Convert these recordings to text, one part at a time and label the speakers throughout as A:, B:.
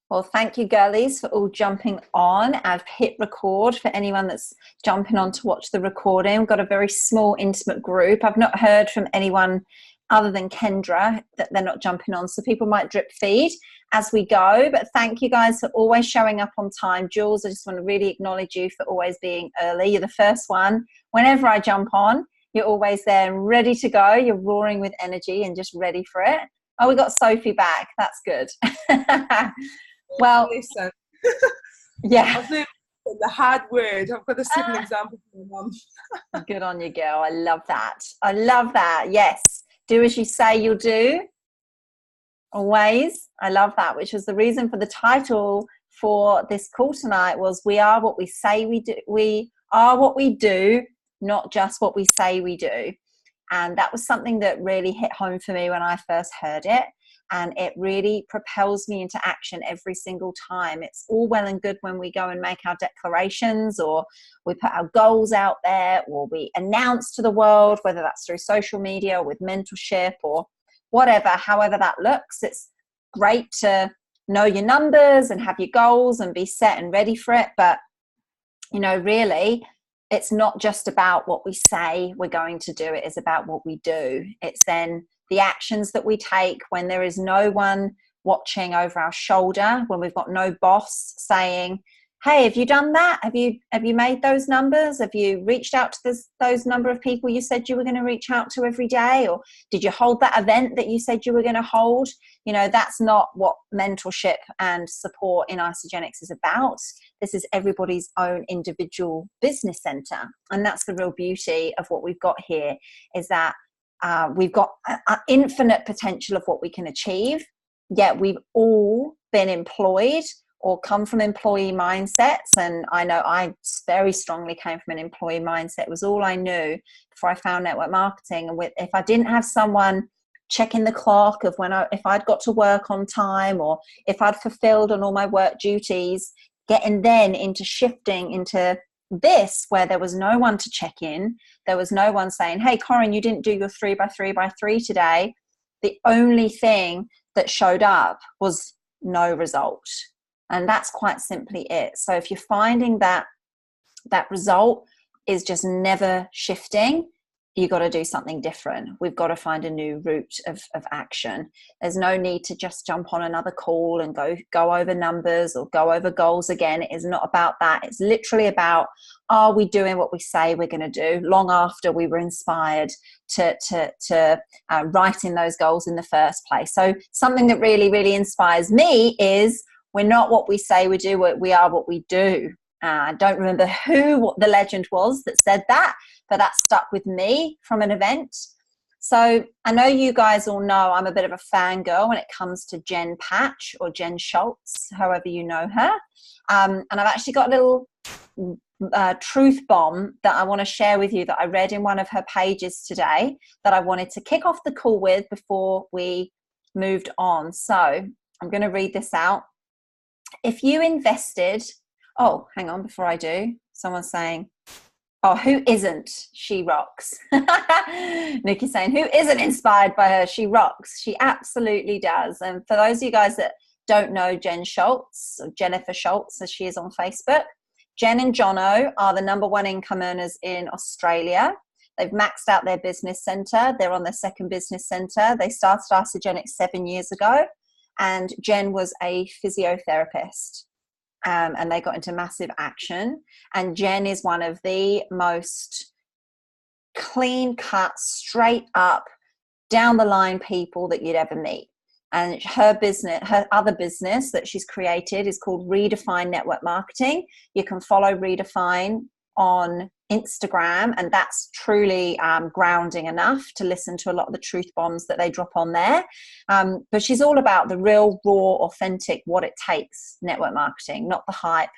A: Well, thank you, girlies, for all jumping on. I've hit record for anyone that's jumping on to watch the recording. We've got a very small, intimate group. I've not heard from anyone other than Kendra that they're not jumping on. So people might drip feed as we go. But thank you guys for always showing up on time. Jules, I just want to really acknowledge you for always being early. You're the first one. Whenever I jump on, you're always there and ready to go. You're roaring with energy and just ready for it. Oh, we got Sophie back. That's good. Well,
B: listen.
A: Yeah.
B: I've learned the hard word. I've got a simple example for my mum.
A: Good on you, girl. I love that. I love that. Yes. Do as you say you'll do. Always. I love that, which was the reason for the title for this call tonight was we are what we say we do. We are what we do, not just what we say we do. And that was something that really hit home for me when I first heard it. And it really propels me into action every single time. It's all well and good when we go and make our declarations or we put our goals out there or we announce to the world, whether that's through social media or with mentorship or whatever, however that looks. It's great to know your numbers and have your goals and be set and ready for it. But, you know, really, it's not just about what we say we're going to do. It is about what we do. It's then the actions that we take when there is no one watching over our shoulder, when we've got no boss saying, hey, have you done that? Have you made those numbers? Have you reached out to those number of people you said you were going to reach out to every day? Or did you hold that event that you said you were going to hold? You know, that's not what mentorship and support in Isagenix is about. This is everybody's own individual business center. And that's the real beauty of what we've got here is that we've got an infinite potential of what we can achieve, yet we've all been employed or come from employee mindsets. And I know I very strongly came from an employee mindset. It was all I knew before I found network marketing. And if I didn't have someone checking the clock of if I'd got to work on time or if I'd fulfilled on all my work duties, getting then into shifting into this where there was no one to check in, there was no one saying, hey Corinne, you didn't do your 3x3x3 today. The only thing that showed up was no result, and that's quite simply it. So if you're finding that result is just never shifting, you got to do something different. We've got to find a new route of action. There's no need to just jump on another call and go over numbers or go over goals again. It is not about that. It's literally about, are we doing what we say we're going to do long after we were inspired to write in those goals in the first place? So something that really, really inspires me is we're not what we say we do, we are what we do. I don't remember who the legend was that said that, but that stuck with me from an event. So I know you guys all know I'm a bit of a fangirl when it comes to Jen Patch or Jen Schultz, however you know her. And I've actually got a little truth bomb that I want to share with you that I read in one of her pages today that I wanted to kick off the call with before we moved on. So I'm going to read this out. If you invested... Oh, hang on, before I do, someone's saying, oh, who isn't? She rocks. Nikki's saying, who isn't inspired by her? She rocks. She absolutely does. And for those of you guys that don't know Jen Schultz, or Jennifer Schultz, as she is on Facebook, Jen and Jono are the #1 income earners in Australia. They've maxed out their business center. They're on their second business center. They started Isagenix 7 years ago, and Jen was a physiotherapist. And they got into massive action. And Jen is one of the most clean cut, straight up, down the line people that you'd ever meet. And her other business that she's created is called Redefine Network Marketing. You can follow Redefine on Instagram, and that's truly grounding enough to listen to a lot of the truth bombs that they drop on there. But she's all about the real, raw, authentic, what it takes network marketing, not the hype,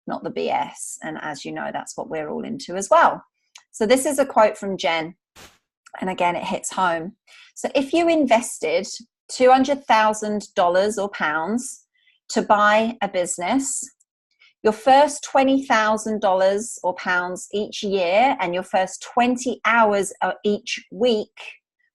A: not the BS. And as you know, that's what we're all into as well. So this is a quote from Jen. And again, it hits home. So if you invested $200,000 or pounds to buy a business, your first $20,000 or pounds each year and your first 20 hours each week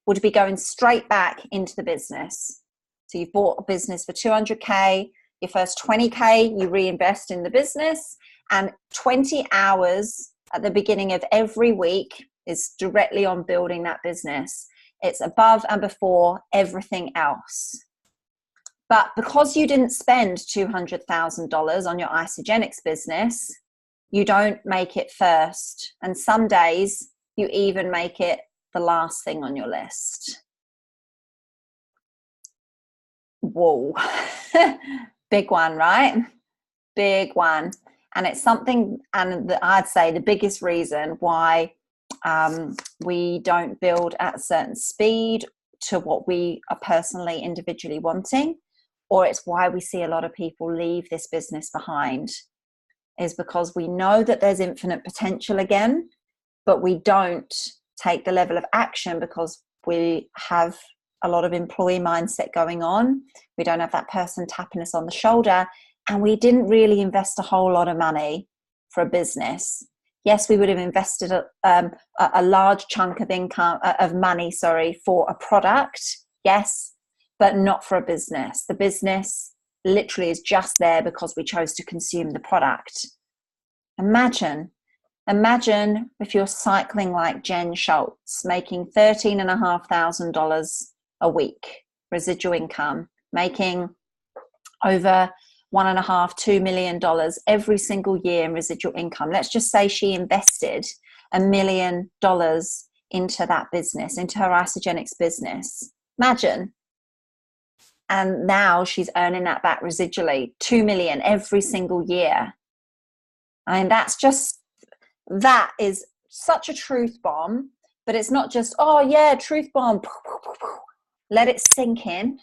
A: would be going straight back into the business. So you've bought a business for 200K, Your first 20K, you reinvest in the business, and 20 hours at the beginning of every week is directly on building that business. It's above and before everything else. But because you didn't spend $200,000 on your Isagenix business, you don't make it first. And some days you even make it the last thing on your list. Whoa. Big one, right? Big one. And it's something, and I'd say the biggest reason why we don't build at a certain speed to what we are personally, individually wanting, or it's why we see a lot of people leave this business behind, is because we know that there's infinite potential again, but we don't take the level of action because we have a lot of employee mindset going on. We don't have that person tapping us on the shoulder, and we didn't really invest a whole lot of money for a business. Yes, we would have invested a large chunk of money for a product. Yes, but not for a business. The business literally is just there because we chose to consume the product. Imagine if you're cycling like Jen Schultz, making $13,500 a week residual income, making over $1.5–2 million every single year in residual income. Let's just say she invested $1 million into that business, into her Isagenix business. Imagine. And now she's earning that back residually, $2 million every single year. I mean, that is such a truth bomb, but it's not just, oh yeah, truth bomb. Let it sink in.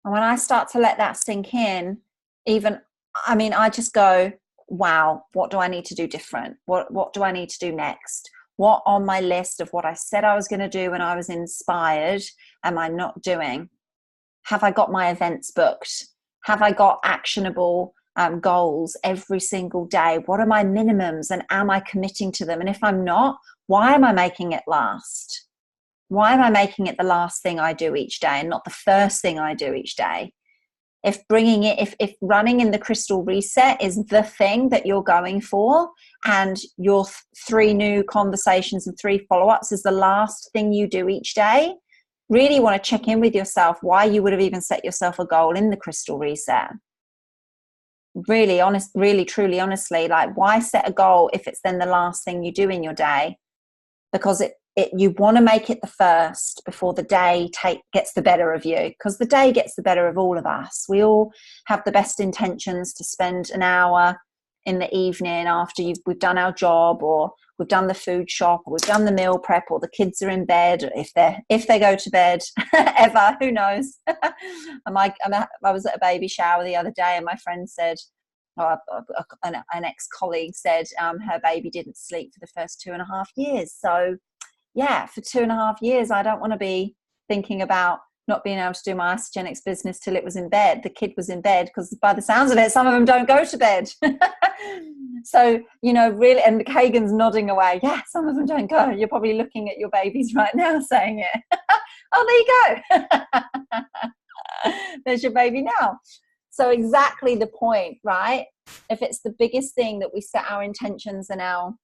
A: And when I start to let that sink in, I just go, wow, what do I need to do different? What do I need to do next? What on my list of what I said I was going to do when I was inspired am I not doing? Have I got my events booked? Have I got actionable goals every single day? What are my minimums, and am I committing to them? And if I'm not, why am I making it last? Why am I making it the last thing I do each day and not the first thing I do each day? If running in the crystal reset is the thing that you're going for, and your 3 new conversations and 3 follow-ups is the last thing you do each day, really want to check in with yourself why you would have even set yourself a goal in the crystal reset. Really, truly, honestly, like, why set a goal if it's then the last thing you do in your day? Because you want to make it the first before the day gets the better of you, because the day gets the better of all of us. We all have the best intentions to spend an hour in the evening after we've done our job, or we've done the food shop, or we've done the meal prep, or the kids are in bed, if they go to bed ever, who knows. I was at a baby shower the other day, and my friend said, an ex-colleague said her baby didn't sleep for the first 2.5 years. So yeah, for 2.5 years, I don't want to be thinking about not being able to do my Isagenix business till it was in bed. The kid was in bed, because by the sounds of it, some of them don't go to bed. So, really, and Kagan's nodding away. Yeah, some of them don't go. You're probably looking at your babies right now saying it. Oh, there you go. There's your baby now. So exactly the point, right? If it's the biggest thing that we set our intentions and our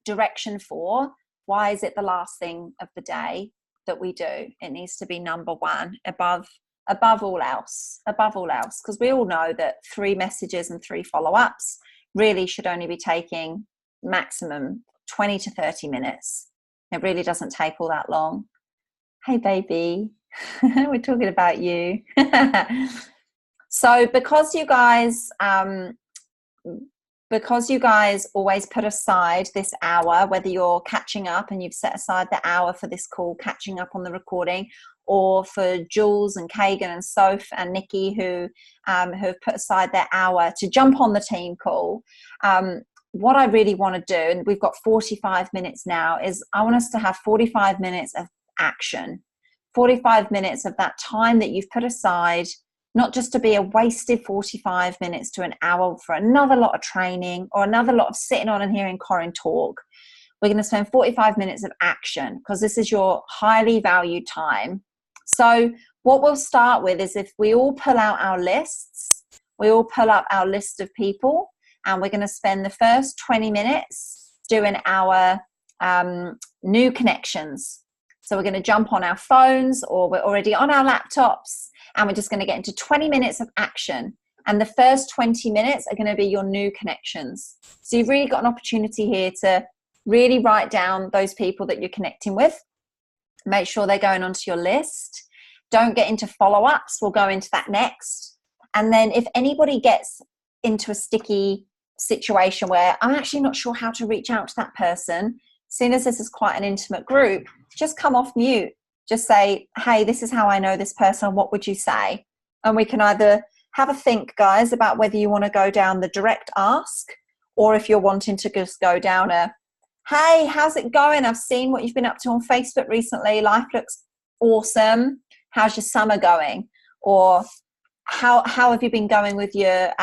A: direction for, why is it the last thing of the day that we do? It needs to be number one, above all else, because we all know that 3 messages and 3 follow-ups really should only be taking maximum 20 to 30 minutes. It really doesn't take all that long. Hey, baby, we're talking about you. So because you guys always put aside this hour, whether you're catching up and you've set aside the hour for this call, catching up on the recording, or for Jules and Kagan and Soph and Nikki who have put aside their hour to jump on the team call, what I really want to do, and we've got 45 minutes now, is I want us to have 45 minutes of action, 45 minutes of that time that you've put aside, not just to be a wasted 45 minutes to an hour for another lot of training or another lot of sitting on and hearing Corinne talk. We're going to spend 45 minutes of action, because this is your highly valued time. So what we'll start with is if we all pull out our lists, we all pull up our list of people, and we're going to spend the first 20 minutes doing our new connections. So we're going to jump on our phones, or we're already on our laptops, and we're just going to get into 20 minutes of action. And the first 20 minutes are going to be your new connections. So you've really got an opportunity here to really write down those people that you're connecting with. Make sure they're going onto your list. Don't get into follow-ups. We'll go into that next. And then if anybody gets into a sticky situation where I'm actually not sure how to reach out to that person, soon as this is quite an intimate group, just come off mute. Just say, hey, this is how I know this person. What would you say? And we can either have a think, guys, about whether you want to go down the direct ask, or if you're wanting to just go down a, hey, how's it going? I've seen what you've been up to on Facebook recently. Life looks awesome. How's your summer going? Or how have you been going with your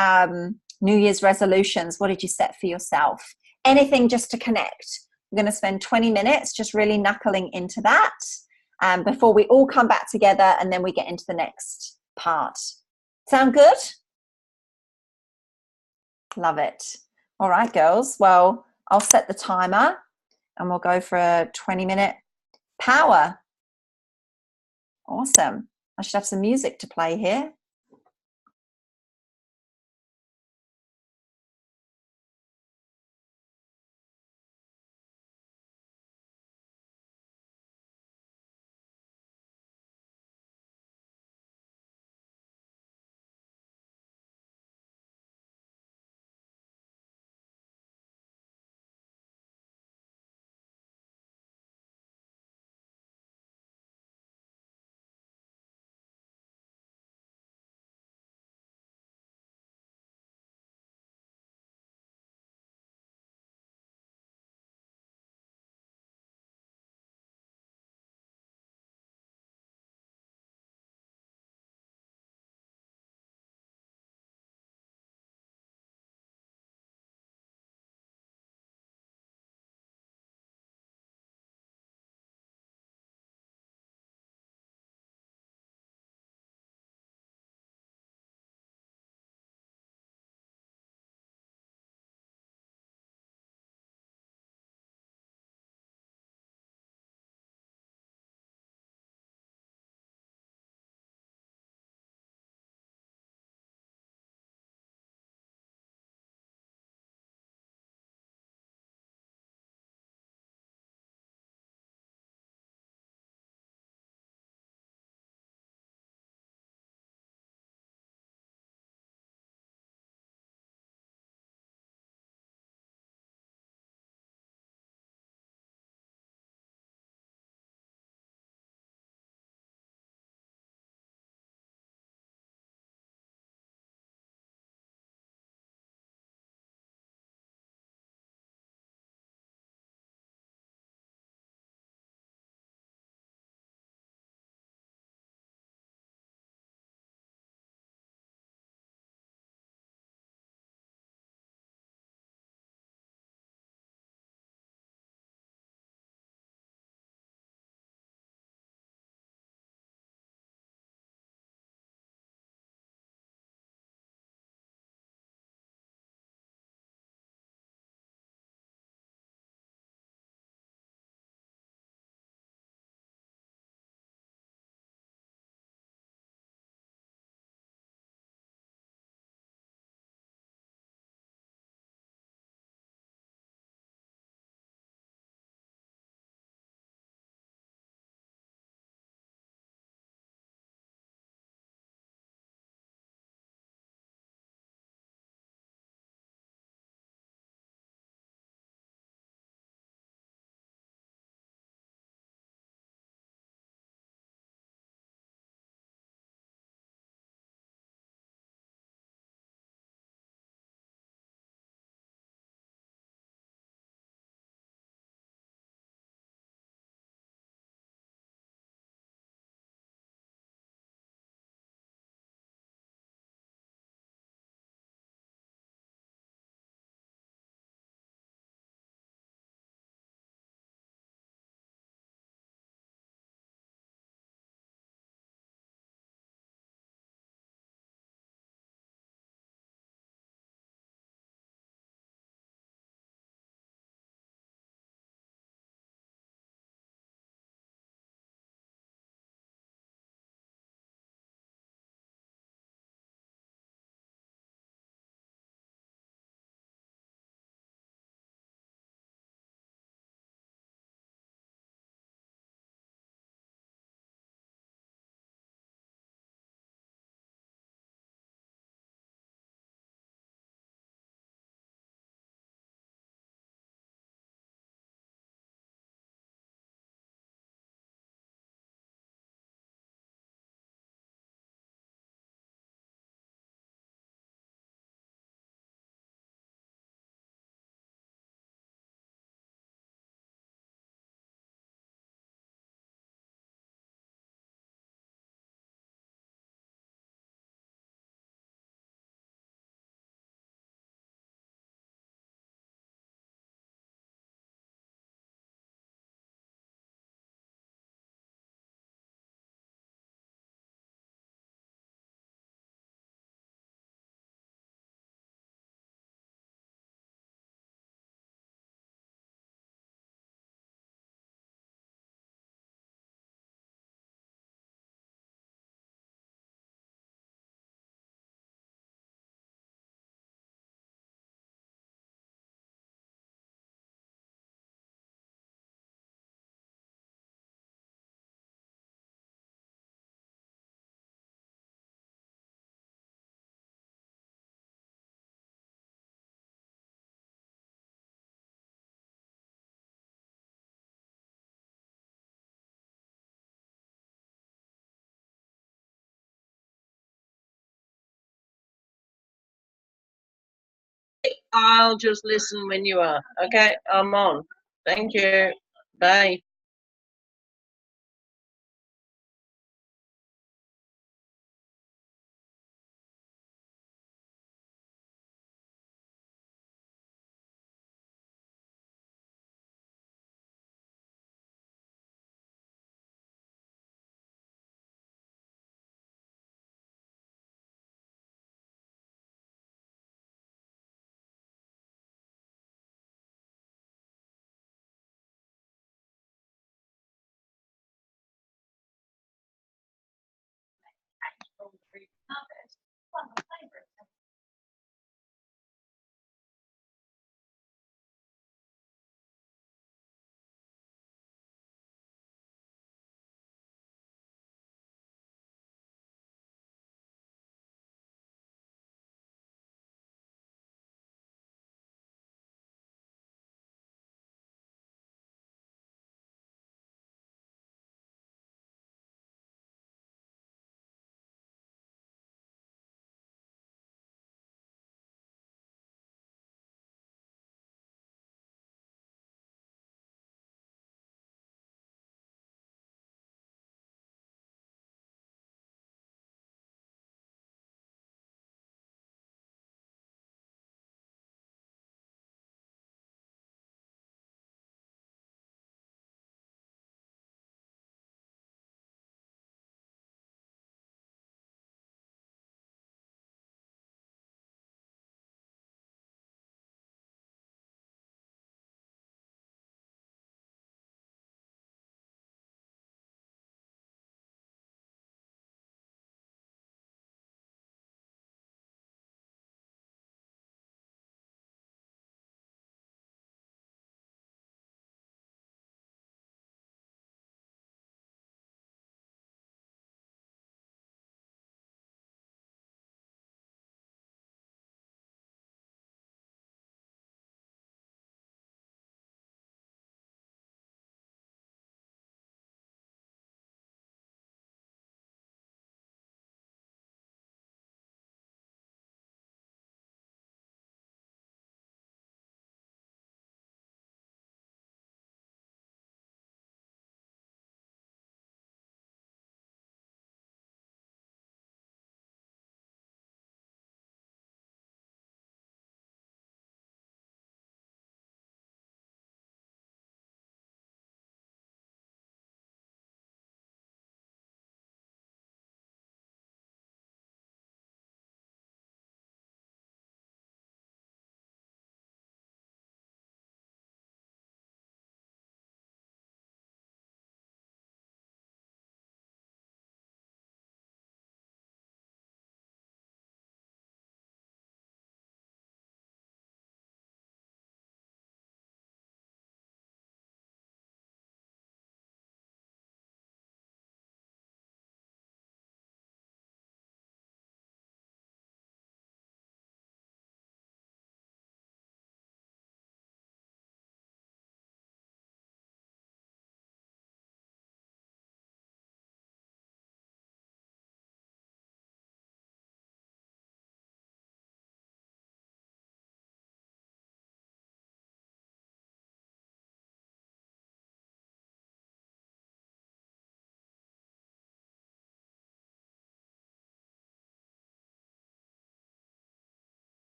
A: New Year's resolutions? What did you set for yourself? Anything just to connect. We're going to spend 20 minutes just really knuckling into that before we all come back together, and then we get into the next part. Sound good? Love it. All right, girls. Well, I'll set the timer and we'll go for a 20-minute power. Awesome. I should have some music to play here.
C: I'll just listen when you are. Okay, I'm on. Thank you. Bye.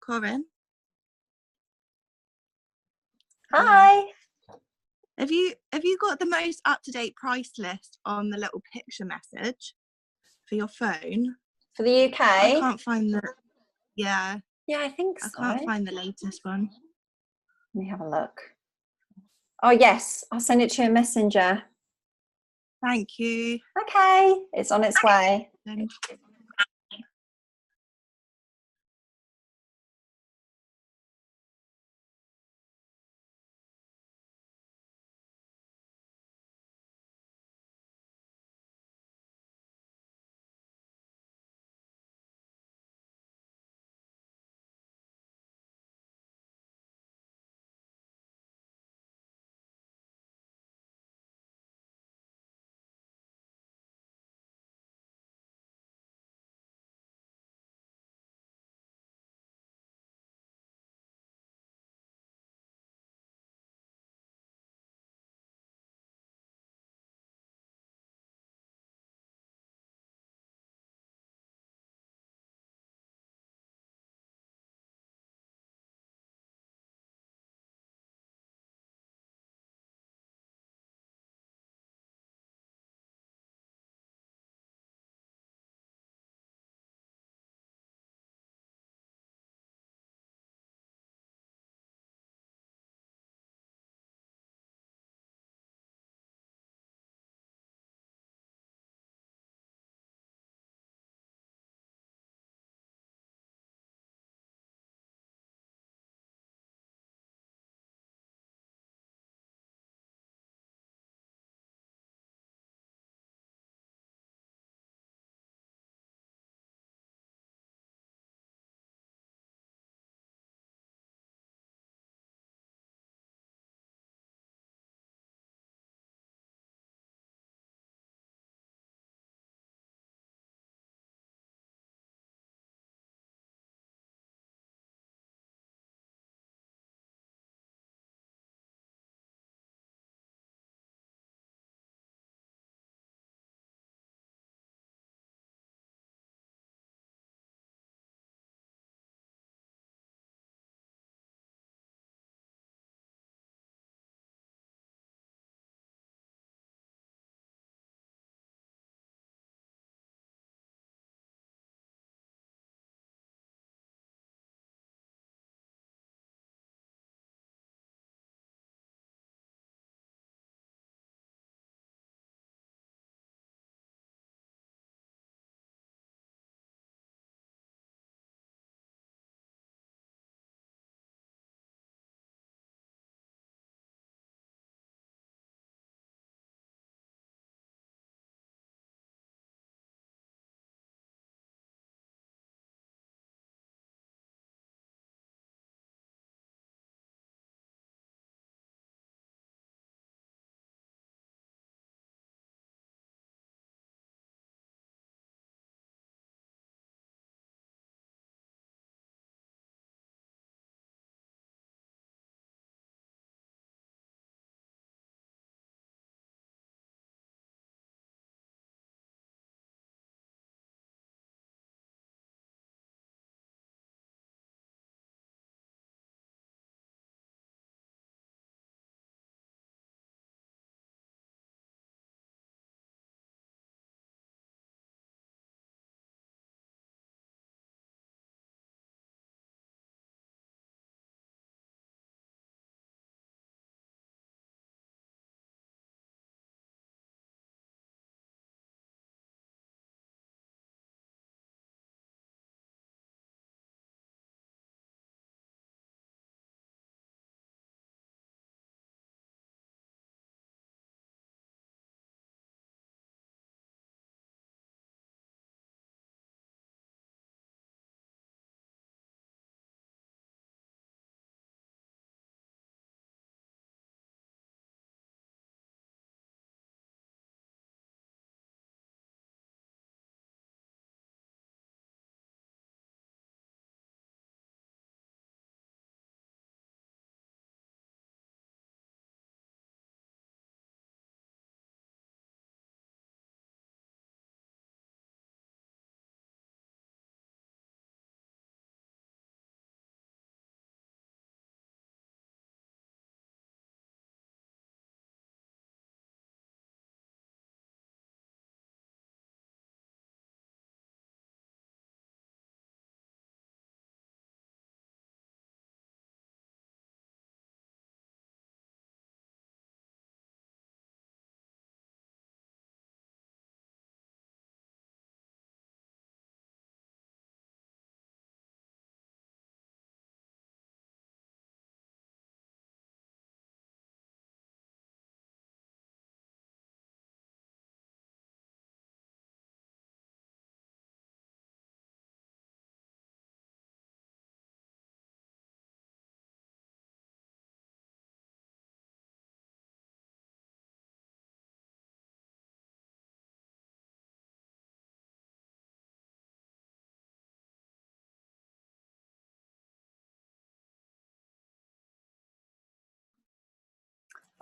D: Corinne.
A: Hi.
D: Have you got the most up-to-date price list on the little picture message for your phone?
A: For the UK?
D: I can't find the. Yeah.
A: Yeah, I think
D: I
A: so.
D: can't find the latest one.
A: Let me have a look. Oh, yes. I'll send it to your messenger.
D: Thank you.
A: Okay. It's on its way.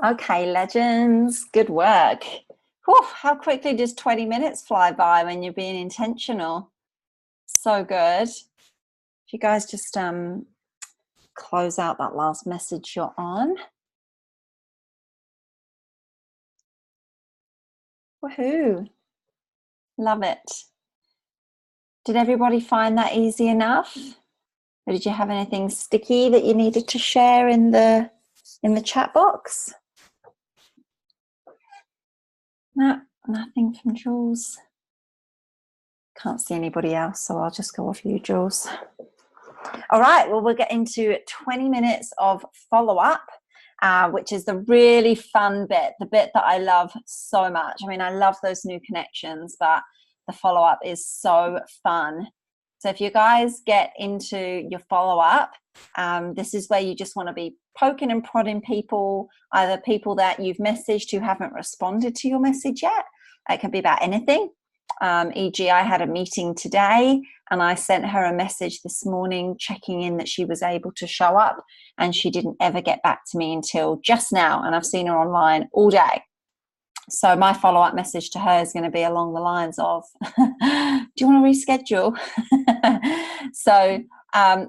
A: Okay, legends, good work. Whew, how quickly does 20 minutes fly by when you're being intentional? So good. If you guys just close out that last message you're on. Woohoo. Love it. Did everybody find that easy enough? Or did you have anything sticky that you needed to share in the chat box? No, nothing from Jules. Can't see anybody else, so I'll just go off you, Jules. All right, well, we'll get into 20 minutes of follow-up, which is the really fun bit, the bit that I love so much. I mean, I love those new connections, but the follow-up is so fun. So if you guys get into your follow-up, this is where you just want to be poking and prodding people, either people that you've messaged who haven't responded to your message yet. It can be about anything. E.g., I had a meeting today and I sent her a message this morning checking in that she was able to show up, and she didn't ever get back to me until just now, and I've seen her online all day. So my follow-up message to her is going to be along the lines of, do you want to reschedule? So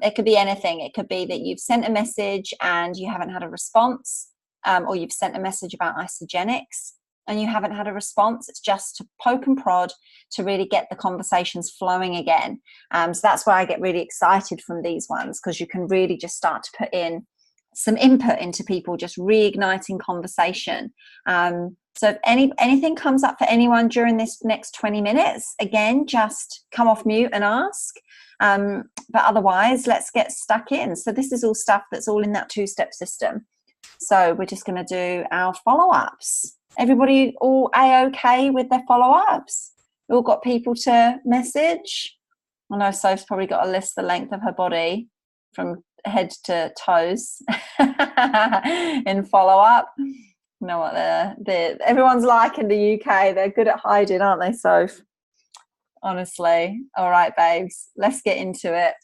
A: it could be anything. It could be that you've sent a message and you haven't had a response, or you've sent a message about isogenics and you haven't had a response. It's just to poke and prod to really get the conversations flowing again. So that's why I get really excited from these ones, because you can really just start to put in some input into people, just reigniting conversation. So if anything comes up for anyone during this next 20 minutes, again, just come off mute and ask. But otherwise, let's get stuck in. So this is all stuff that's all in that two-step system. So we're just going to do our follow-ups. Everybody all A-okay with their follow-ups? We all got people to message? I know Soph's probably got to list the length of her body from head to toes in follow-up. You know what everyone's like in the UK. They're good at hiding, aren't they, Soph? Honestly. All right, babes, let's get into it.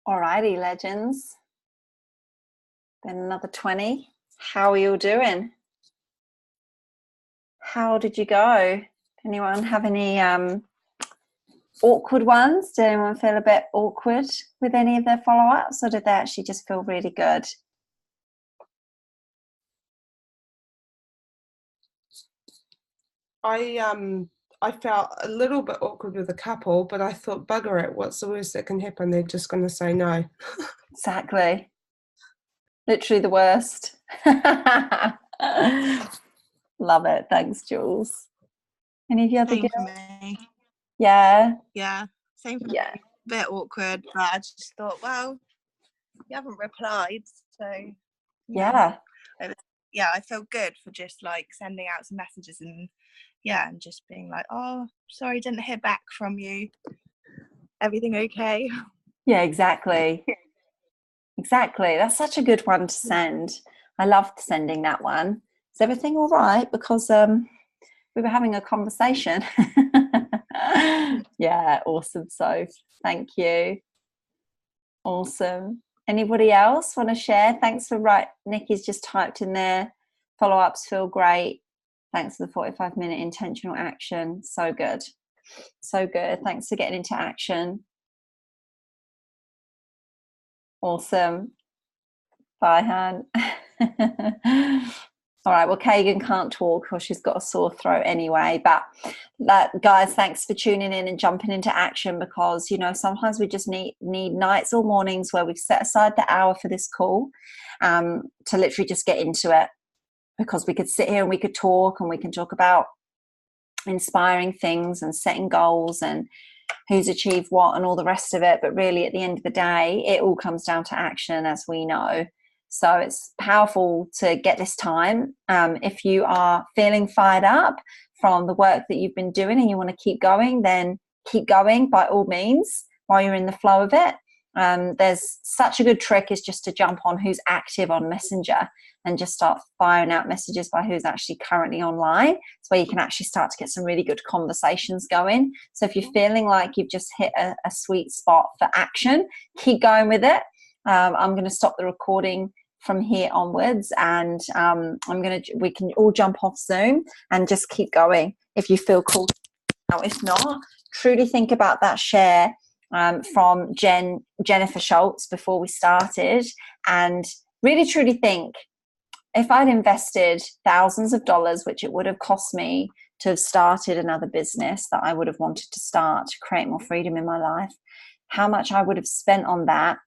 A: Alrighty, legends. Then another 20. How are you all doing? How did you go? Anyone have any awkward ones? Did anyone feel a bit awkward with any of their follow-ups, or did they actually just feel really good?
B: I felt a little bit awkward with a couple, but I thought, bugger it, what's the worst that can happen? They're just going to say no.
A: Exactly. Literally the worst. Love it. Thanks, Jules. Any of you other
D: Same
A: girls?
D: for me.
A: Yeah.
D: Yeah, same for
A: Yeah.
D: me. Bit awkward, but I just thought, well, you haven't replied, so
A: Yeah.
D: yeah, I feel good for just like sending out some messages and and just being like, oh, sorry, didn't hear back from you. Everything okay?
A: Yeah, exactly. Exactly. That's such a good one to send. I loved sending that one. Is everything all right? Because we were having a conversation. Yeah, awesome. So thank you. Awesome. Anybody else want to share? Thanks for Nikki's just typed in there. Follow-ups feel great. Thanks for the 45-minute intentional action. So good. So good. Thanks for getting into action. Awesome. Bye, Han. All right, well, Kagan can't talk because she's got a sore throat anyway. But guys, thanks for tuning in and jumping into action, because, you know, sometimes we just need nights or mornings where we've set aside the hour for this call to literally just get into it, because we could sit here and we could talk and we can talk about inspiring things and setting goals and who's achieved what and all the rest of it. But really, at the end of the day, it all comes down to action, as we know. So it's powerful to get this time. If you are feeling fired up from the work that you've been doing and you want to keep going, then keep going by all means while you're in the flow of it. There's such a good trick is just to jump on who's active on Messenger and just start firing out messages by who's actually currently online. It's where you can actually start to get some really good conversations going. So if you're feeling like you've just hit a sweet spot for action, keep going with it. I'm going to stop the recording from here onwards, and we can all jump off Zoom and just keep going if you feel called. Now, if not, truly think about that share from Jennifer Schultz before we started, and really truly think, if I'd invested thousands of dollars, which it would have cost me to have started another business that I would have wanted to start to create more freedom in my life, how much I would have spent on that.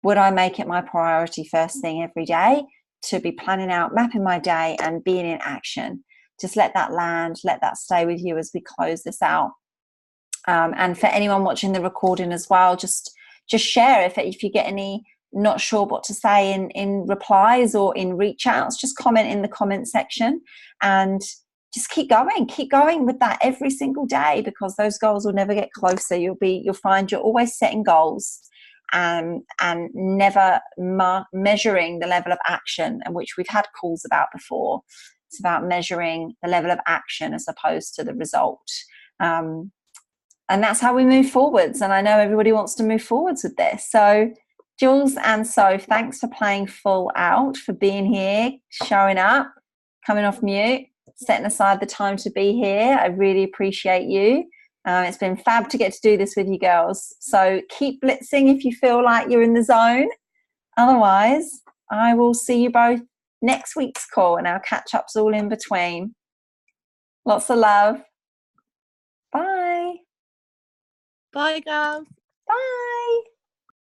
A: Would I make it my priority first thing every day to be planning out, mapping my day and being in action? Just let that land, let that stay with you as we close this out. And for anyone watching the recording as well, just share if you get any not sure what to say in replies or in reach outs, just comment in the comment section and just keep going with that every single day, because those goals will never get closer. You'll find you're always setting goals and never measuring the level of action, and which we've had calls about before. It's about measuring the level of action as opposed to the result. And that's how we move forwards. And I know everybody wants to move forwards with this. So Jules and Soph, thanks for playing full out, for being here, showing up, coming off mute, setting aside the time to be here. I really appreciate you. It's been fab to get to do this with you girls. So keep blitzing if you feel like you're in the zone. Otherwise, I will see you both next week's call, and our catch-ups all in between. Lots of love. Bye.
D: Bye, girls.
A: Bye.